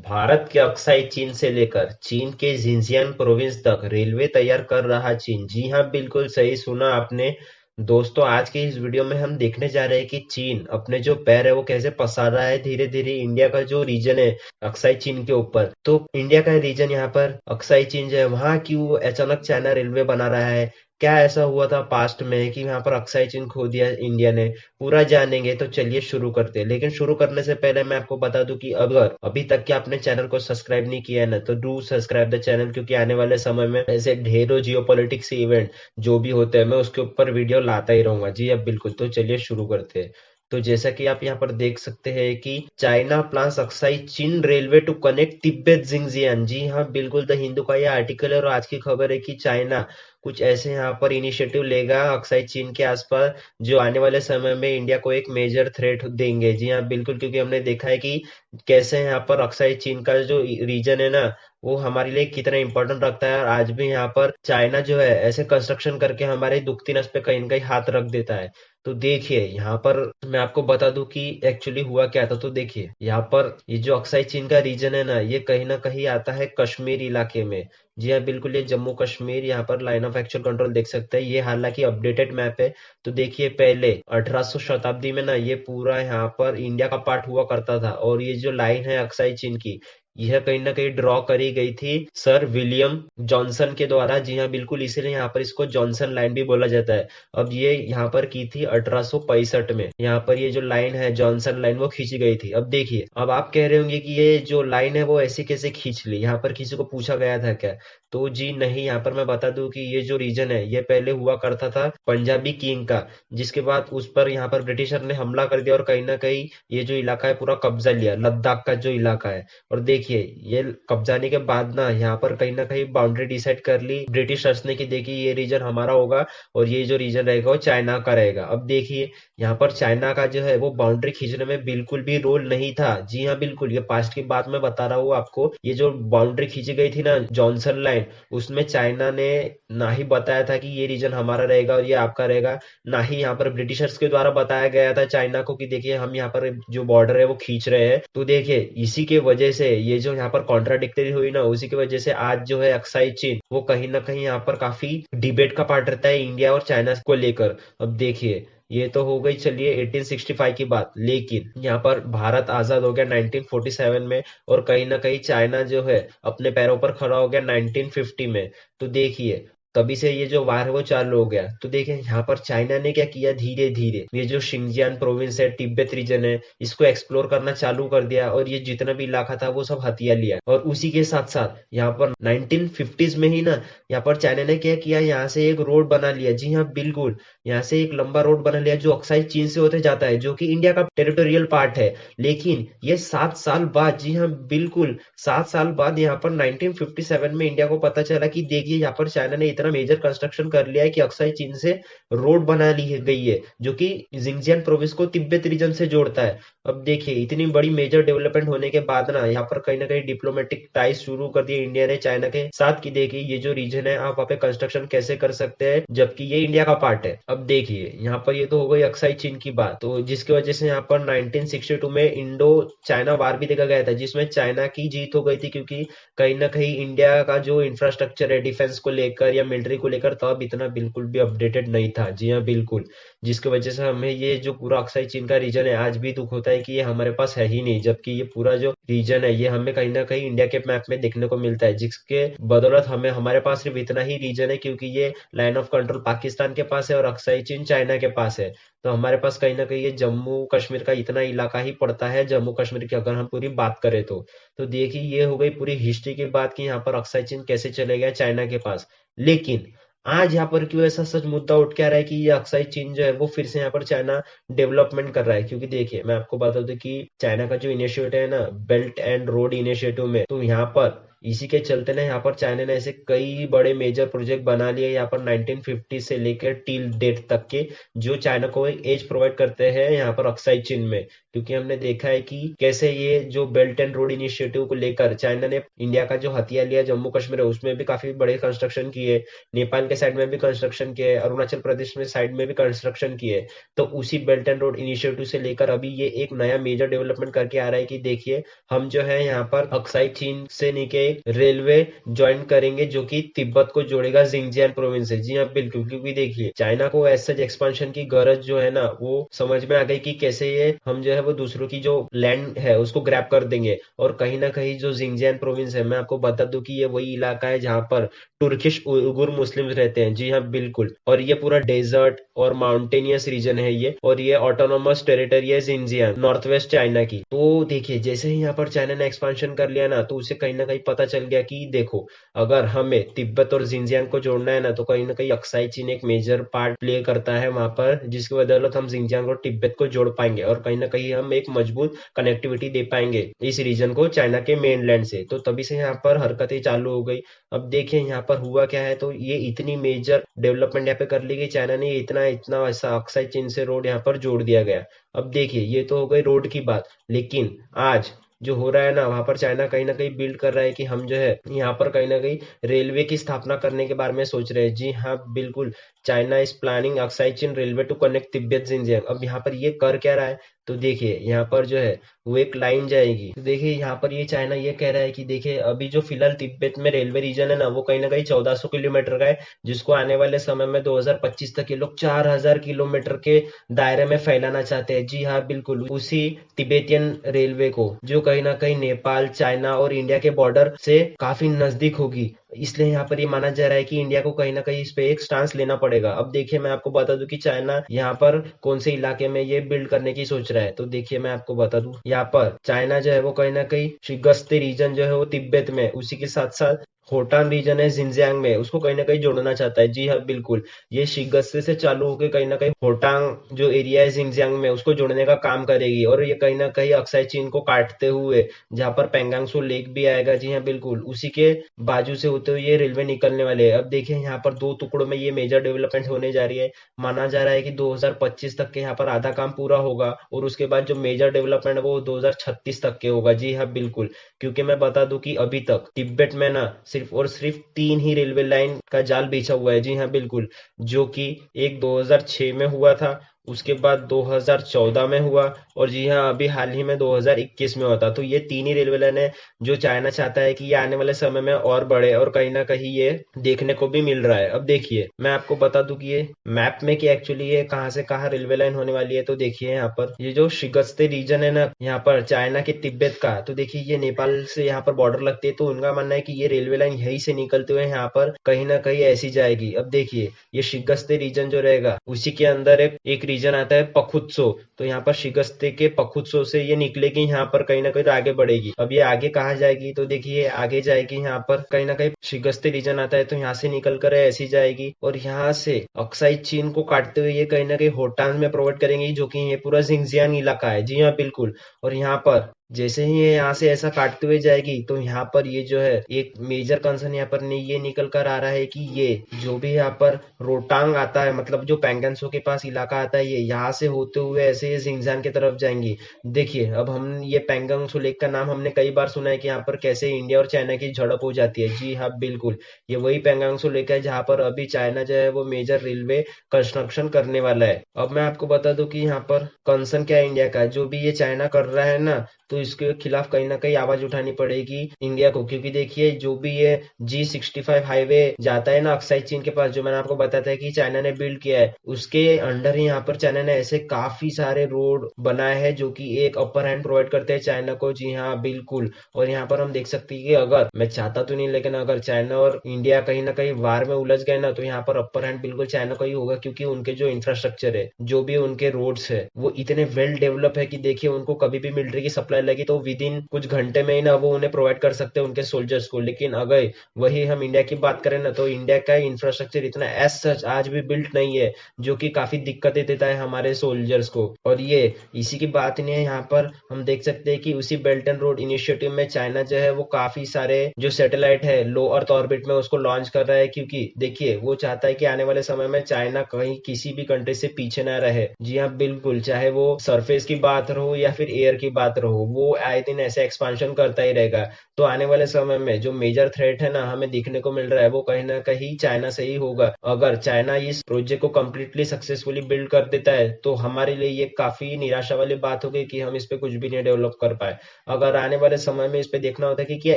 भारत के अक्साई चीन से लेकर चीन के जिनजियांग प्रोविंस तक रेलवे तैयार कर रहा चीन। जी हाँ, बिल्कुल सही सुना आपने। दोस्तों, आज के इस वीडियो में हम देखने जा रहे हैं कि चीन अपने जो पैर है वो कैसे पसार रहा है धीरे धीरे इंडिया का जो रीजन है अक्साई चीन के ऊपर। तो इंडिया का रीजन यहाँ पर अक्साई चीन जो है वहां क्यों अचानक चाइना रेलवे बना रहा है, क्या ऐसा हुआ था पास्ट में कि यहाँ पर अक्साई चीन खो दिया इंडिया ने, पूरा जानेंगे। तो चलिए शुरू करते हैं, लेकिन शुरू करने से पहले मैं आपको बता दूं कि अगर अभी तक के आपने चैनल को सब्सक्राइब नहीं किया है ना, तो डू सब्सक्राइब द चैनल, क्योंकि आने वाले समय में ऐसे ढेरों जियो पॉलिटिक्स इवेंट जो भी होते हैं मैं उसके ऊपर वीडियो लाता ही रहूंगा। जी अब बिल्कुल, तो चलिए शुरू करते हैं। तो जैसा कि आप यहाँ पर देख सकते हैं कि China plans Aksai Chin railway to connect Tibet जिंगजियान। जी हाँ बिल्कुल, द हिंदू का ये आर्टिकल है और आज की खबर है कि चाइना कुछ ऐसे यहाँ पर इनिशिएटिव लेगा अक्साई चीन के आसपास जो आने वाले समय में इंडिया को एक मेजर थ्रेट देंगे। जी हाँ बिल्कुल, क्योंकि हमने देखा है कि कैसे यहाँ पर अक्साई चीन का जो रीजन है ना वो हमारे लिए कितना इंपॉर्टेंट रखता है, और आज भी यहाँ पर चाइना जो है ऐसे कंस्ट्रक्शन करके हमारे दुखती नस पे कहीं न कहीं हाथ रख देता है। तो देखिए यहाँ पर मैं आपको बता दूं कि एक्चुअली हुआ क्या था। तो देखिए यहाँ पर ये जो अक्साई चीन का रीजन है ना ये कहीं ना कहीं आता है कश्मीर इलाके में। जी हाँ बिल्कुल, ये जम्मू कश्मीर, यहाँ पर लाइन ऑफ एक्चुअल कंट्रोल देख सकते हैं। ये हालांकि अपडेटेड मैप है। तो देखिए पहले 1800 शताब्दी में ना ये पूरा यहाँ पर इंडिया का पार्ट हुआ करता था, और ये जो लाइन है अक्साई चीन की यह कहीं ना कहीं ड्रॉ करी गई थी सर विलियम जॉनसन के द्वारा। जी हाँ बिल्कुल, इसीलिए यहाँ पर इसको जॉनसन लाइन भी बोला जाता है। अब ये यहाँ पर की थी 1865 में, यहाँ पर ये जो लाइन है जॉनसन लाइन वो खींची गई थी। अब देखिए, अब आप कह रहे होंगे कि ये जो लाइन है वो ऐसे कैसे खींच ली, यहाँ पर किसी को पूछा गया था क्या? तो जी नहीं, यहाँ पर मैं बता दूं कि ये जो रीजन है ये पहले हुआ करता था पंजाबी किंग का, जिसके बाद उस पर यहाँ पर ब्रिटिशर ने हमला कर दिया और कहीं ना कहीं ये जो इलाका है पूरा कब्जा लिया, लद्दाख का जो इलाका है। और देखिए ये कब्जाने के बाद ना यहाँ पर कहीं ना कहीं बाउंड्री डिसाइड कर ली ब्रिटिशर्स ने कि देखिए ये रीजन हमारा होगा और ये जो रीजन रहेगा वो चाइना का रहेगा। अब देखिए यहाँ पर चाइना का जो है वो बाउंड्री खींचने में बिल्कुल भी रोल नहीं था। जी हाँ बिल्कुल, ये पास्ट की बात मैं बता रहा हूँ आपको। ये जो बाउंड्री खींची गई थी ना जॉनसन लाइन, उसमें चाइना ने ना ही बताया था कि ये रीजन हमारा रहेगा और ये आपका रहेगा, ना ही यहाँ पर ब्रिटिशर्स के द्वारा बताया गया था चाइना को कि देखिए हम यहाँ पर जो बॉर्डर है वो खींच रहे हैं। तो देखिए इसी के वजह से ये जो यहाँ पर कॉन्ट्राडिक्टरी हुई ना, उसी की वजह से आज जो है अक्साई चीन वो कहीं ना कहीं यहाँ पर काफी डिबेट का पार्ट रहता है इंडिया और चाइना को लेकर। अब देखिए ये तो हो गई चलिए 1865 की बात, लेकिन यहाँ पर भारत आजाद हो गया 1947 में, और कहीं ना कहीं चाइना जो है अपने पैरों पर खड़ा हो गया 1950 में। तो देखिए तभी से ये जो वार है वो चालू हो गया। तो देखिए यहाँ पर चाइना ने क्या किया, धीरे धीरे ये जो शिंजियान प्रोविंस है, तिब्बत रीजन है, इसको एक्सप्लोर करना चालू कर दिया और ये जितना भी इलाका था वो सब हथिया लिया। और उसी के साथ साथ यहाँ पर 1950s में ही ना यहाँ पर चाइना ने क्या किया, यहाँ से एक रोड बना लिया। जी हाँ बिल्कुल, यहाँ से एक लंबा रोड बना लिया जो अक्साई चीन से होते जाता है, जो कि इंडिया का टेरिटोरियल पार्ट है। लेकिन ये 7 साल बाद, जी हाँ बिल्कुल 7 साल बाद यहाँ पर 1957 में इंडिया को पता चला कि देखिए यहाँ पर चाइना ने इतना मेजर कंस्ट्रक्शन कर लिया है कि अक्साई चीन से रोड बना ली गई है जो कि जिंगजियान प्रोविंस को तिब्बत रीजन से जोड़ता है। अब देखिए इतनी बड़ी मेजर डेवलपमेंट होने के बाद यहाँ पर कहीं ना कहीं डिप्लोमेटिक टाइज शुरू कर दिए इंडिया ने चाइना के साथ कि देखिए ये जो रीजन है आप वहाँ पे कंस्ट्रक्शन कैसे कर सकते हैं जबकि ये इंडिया का पार्ट है। अब देखिए यहाँ पर ये तो हो गई अक्साई चीन की बात, तो जिसकी वजह से यहाँ पर 1962 में इंडो चाइना वार भी देखा गया था जिसमें चाइना की जीत हो गई थी, क्योंकि कहीं ना कहीं इंडिया का जो इंफ्रास्ट्रक्चर है डिफेंस को लेकर या मिलिट्री को लेकर तब इतना बिल्कुल भी अपडेटेड नहीं था। जी हाँ बिल्कुल, जिसकी वजह से हमें ये जो पूरा अक्साई चीन का रीजन है आज भी दुख होता है कि ये हमारे पास है ही नहीं, जबकि ये पूरा जो रीजन है ये हमें कहीं ना कहीं इंडिया के मैप में देखने को मिलता है, जिसके बदौलत हमें हमारे पास सिर्फ इतना ही रीजन है क्योंकि ये लाइन ऑफ कंट्रोल पाकिस्तान के पास है और अक्साई चीन चाइना के पास है। तो हमारे पास कहीं ना कहीं ये जम्मू कश्मीर का इतना इलाका ही पड़ता है जम्मू कश्मीर की अगर हम पूरी बात करें तो देखिए ये हो गई पूरी हिस्ट्री की बात कि यहाँ पर अक्साई चीन कैसे चले गया चाइना के पास। लेकिन आज यहाँ पर क्यों ऐसा सच मुद्दा उठ के आ रहा है कि ये अक्साई चीन जो है वो फिर से यहाँ पर चाइना डेवलपमेंट कर रहा है? क्योंकि देखिए मैं आपको बता दूं कि चाइना का जो इनिशिएटिव है ना बेल्ट एंड रोड इनिशिएटिव में, तो यहाँ पर इसी के चलते ना यहाँ पर चाइना ने ऐसे कई बड़े मेजर प्रोजेक्ट बना लिए यहाँ पर 1950 से लेकर टिल डेट तक के, जो चाइना को एक एज प्रोवाइड करते हैं यहाँ पर अक्साई चीन में। क्योंकि हमने देखा है कि कैसे ये जो बेल्ट एंड रोड इनिशिएटिव को लेकर चाइना ने इंडिया का जो हथियार लिया जम्मू कश्मीर है उसमें भी काफी बड़े कंस्ट्रक्शन किए, नेपाल के साइड में भी कंस्ट्रक्शन किए, अरुणाचल प्रदेश में साइड में भी कंस्ट्रक्शन किए। तो उसी बेल्ट एंड रोड इनिशिएटिव से लेकर अभी ये एक नया मेजर डेवलपमेंट करके आ रहा है कि देखिए हम जो है यहाँ पर अक्साई चीन से नीचे रेलवे ज्वाइन करेंगे जो कि तिब्बत को जोड़ेगा जिंगजियान प्रोविंस से। जी हाँ बिल्कुल, क्योंकि देखिए चाइना को ऐसा एक्सपांशन की गरज जो है ना वो समझ में आ गई कि कैसे ये हम जो है वो दूसरों की जो लैंड है उसको ग्रैब कर देंगे। और कहीं ना कहीं जो जिंगजियान प्रोविंस है, मैं आपको बता दूं कि ये वही इलाका है जहां पर तुर्किश उइगुर मुस्लिम्स रहते हैं। जी हाँ बिल्कुल, और ये पूरा डेजर्ट और माउंटेनियस रीजन है ये, और ये ऑटोनोमस टेरिटरी है जिंजियान नॉर्थ वेस्ट चाइना की। तो देखिए जैसे ही यहाँ पर चाइना ने एक्सपांशन कर लिया ना तो उसे कहीं ना कहीं पता चल गया कि देखो अगर हमें तिब्बत और जिंजियान को जोड़ना है ना तो कहीं ना कहीं अक्साई चीन एक मेजर पार्ट प्ले करता है वहां पर, जिसकी बदौलत हम जिंजियान और तिब्बत को जोड़ पाएंगे और कहीं ना कहीं हम एक मजबूत कनेक्टिविटी दे पाएंगे इस रीजन को चाइना के मेनलैंड से। तो तभी से यहाँ पर हरकतें चालू हो गई। अब देखिए यहाँ पर हुआ क्या है, तो ये इतनी मेजर डेवलपमेंट यहाँ पे कर ली गई चाइना ने, इतना इतना ऐसा अक्साई चीन से रोड यहाँ पर जोड़ दिया गया। अब देखिए ये तो हो गई रोड की बात, लेकिन आज जो हो रहा है ना वहां पर चाइना कहीं ना कहीं बिल्ड कर रहा है कि हम जो है यहाँ पर कहीं ना कहीं रेलवे की स्थापना करने के बारे में सोच रहे हैं। जी हाँ बिल्कुल, China is planning Aksai Chin railway to connect Tibet Xinjiang. अब यहाँ पर ये कर क्या रहा है, तो देखिए यहाँ पर जो है वो एक लाइन जाएगी। तो देखिए यहाँ पर ये चाइना ये कह रहा है कि देखिए अभी जो फिलहाल तिब्बत में रेलवे रीजन है ना वो कहीं ना कहीं 1400 किलोमीटर का है, जिसको आने वाले समय में 2025 तक ये लोग 4000 किलोमीटर के दायरे में फैलाना चाहते हैं। जी हाँ बिल्कुल, उसी तिब्बतियन रेलवे को जो कहीं ना कहीं नेपाल, चाइना और इंडिया के बॉर्डर से काफी नजदीक होगी। इसलिए यहाँ पर ये माना जा रहा है कि इंडिया को कहीं ना कहीं इस पे एक स्टांस लेना पड़ेगा। अब देखिए मैं आपको बता दूं कि चाइना यहाँ पर कौन से इलाके में ये बिल्ड करने की सोच रहा है। तो देखिए मैं आपको बता दूं, यहाँ पर चाइना जो है वो कहीं ना कहीं शिगस्ते रीजन जो है वो तिब्बत में, उसी के साथ साथ होटान रीजन है जिनजियांग में, उसको कहीं ना कहीं जोड़ना चाहता है। जी हाँ बिल्कुल, ये शिगस्ते से चालू होकर कहीं ना कहीं होटांग जो एरिया है जिनजियांग में उसको जोड़ने का काम करेगी, और ये कहीं ना कहीं अक्साई चीन को काटते हुए जहां पर पेंगांगसू लेक भी आएगा, जी हाँ बिल्कुल, उसी के बाजू से होते हुए ये रेलवे निकलने वाले हैं। अब देखिए यहाँ पर दो टुकड़ों में ये मेजर डेवलपमेंट होने जा रही है। माना जा रहा है कि 2025 तक के यहाँ पर आधा काम पूरा होगा और उसके बाद जो मेजर डेवलपमेंट है वो 2036 तक के होगा। जी हाँ बिल्कुल, क्योंकि मैं बता दूं कि अभी तक तिब्बत में ना सिर्फ और सिर्फ 3 ही रेलवे लाइन का जाल बिछा हुआ है। जी हाँ बिल्कुल, जो कि एक 2006 में हुआ था, उसके बाद 2014 में हुआ, और जी हाँ अभी हाल ही में 2021 में हुआ था। तो ये 3 ही रेलवे लाइन है जो चाइना चाहता है कि ये आने वाले समय में और बढ़े, और कहीं ना कहीं ये देखने को भी मिल रहा है। अब देखिए मैं आपको बता दूं कि ये मैप में कि एक्चुअली ये कहाँ से कहाँ रेलवे लाइन होने वाली है। तो देखिए यहाँ पर ये जो शिगस्ते रीजन है ना यहाँ पर चाइना के तिब्बत का, तो देखिए ये नेपाल से यहाँ पर बॉर्डर लगती है, तो उनका मानना है कि ये रेलवे लाइन यहीं से निकलते हुए यहाँ पर कहीं ना कहीं ऐसी जाएगी। अब देखिए ये शिगस्ते रीजन जो रहेगा उसी के अंदर एक रीजन आता है पखुत्सो, तो यहाँ पर शिगस्ते के पखुत्सो से ये निकलेगी यहाँ पर कहीं ना कहीं आगे बढ़ेगी। अब ये आगे कहाँ जाएगी, तो देखिए आगे जाएगी यहाँ पर कहीं ना कहीं शिगस्ते रीजन आता है तो यहाँ से निकल कर ऐसी जाएगी, और यहाँ से अक्साई चीन को काटते हुए ये कहीं ना कहीं होटान में प्रोवाइड करेंगे, जो कि ये पूरा जिंगजियांग इलाका है। जी हाँ बिल्कुल, और यहाँ पर जैसे ही ये यहाँ से ऐसा काटते हुए जाएगी तो यहाँ पर ये जो है एक मेजर कंसर्न यहाँ पर ने ये निकल कर आ रहा है कि ये जो भी यहाँ पर रोटांग आता है, मतलब जो पेंगनसो के पास इलाका आता है, ये यहाँ से होते हुए ऐसे ये जिंगजान की तरफ जाएंगी। देखिए अब हम ये पेंगंगसो लेक का नाम हमने कई बार सुना है कि यहाँ पर कैसे इंडिया और चाइना की झड़प हो जाती है। जी हाँ बिल्कुल, ये वही पेंगंगसो लेक है जहाँ पर अभी चाइना जो है वो मेजर रेलवे कंस्ट्रक्शन करने वाला है। अब मैं आपको बता दूं कि यहाँ पर कंसर्न क्या है इंडिया का, जो भी ये चाइना कर रहा है ना तो इसके खिलाफ कहीं ना कहीं आवाज उठानी पड़ेगी इंडिया को, क्योंकि देखिए जो भी ये G65 हाईवे जाता है ना अक्साई चीन के पास, जो मैंने आपको बताया था कि चाइना ने बिल्ड किया है, उसके अंडर ही यहाँ पर चाइना ने ऐसे काफी सारे रोड बनाए हैं जो कि एक अपर हैंड प्रोवाइड करते हैं चाइना को। जी हाँ बिल्कुल, और यहाँ पर हम देख सकते हैं कि अगर, मैं चाहता तो नहीं लेकिन अगर चाइना और इंडिया कहीं ना कहीं वार में उलझ गए ना तो यहाँ पर अपर हैंड बिल्कुल चाइना का ही होगा, क्योंकि उनके जो इंफ्रास्ट्रक्चर है, जो भी उनके रोड्स है वो इतने वेल डेवलप है कि देखिए उनको कभी भी मिलिट्री की सप्लाई लगी तो विद इन कुछ घंटे में ही ना वो उन्हें प्रोवाइड कर सकते हैं उनके सोल्जर्स को। लेकिन अगर वही हम इंडिया की बात करें ना, तो इंडिया का इंफ्रास्ट्रक्चर इतना एज सच आज भी बिल्ट नहीं है, जो कि काफी दिक्कतें देता है हमारे सोल्जर्स को। और ये इसी की बात नहीं है, यहाँ पर हम देख सकते हैं कि उसी बेल्ट एंड रोड इनिशिएटिव में चाइना जो है वो काफी सारे जो सैटेलाइट है लो अर्थ ऑर्बिट में उसको लॉन्च कर रहा है, क्योंकि देखिए वो चाहता है कि आने वाले समय में चाइना कहीं किसी भी कंट्री से पीछे ना रहे। जी हाँ बिल्कुल, चाहे वो सरफेस की बात रहो या फिर एयर की बात रहो, वो आए दिन ऐसे एक्सपांशन करता ही रहेगा। तो आने वाले समय में जो मेजर थ्रेट है ना हमें देखने को मिल रहा है, वो कहीं ना कहीं चाइना से ही होगा। अगर चाइना इस प्रोजेक्ट को कंप्लीटली सक्सेसफुली बिल्ड कर देता है तो हमारे लिए ये काफी निराशा वाली बात होगी कि हम इस पे कुछ भी नहीं डेवलप कर पाए। अगर आने वाले समय में इस पे देखना होता है कि क्या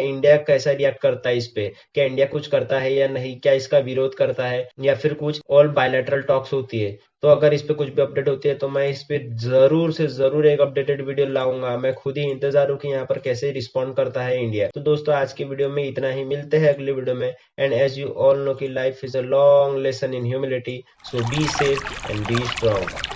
इंडिया कैसा रिएक्ट करता है इस पे, क्या इंडिया कुछ करता है या नहीं, क्या इसका विरोध करता है या फिर कुछ और बायलैटरल टॉक्स होती है। तो अगर इस पे कुछ भी अपडेट होती है तो मैं इस पे जरूर से जरूर एक अपडेटेड वीडियो लाऊंगा। मैं खुद ही इंतजार हूँ कि यहाँ पर कैसे रिस्पॉन्ड करता है इंडिया। तो दोस्तों आज की वीडियो में इतना ही, मिलते हैं अगली वीडियो में। And as you all know कि life is a long lesson in humility, so be safe and be strong.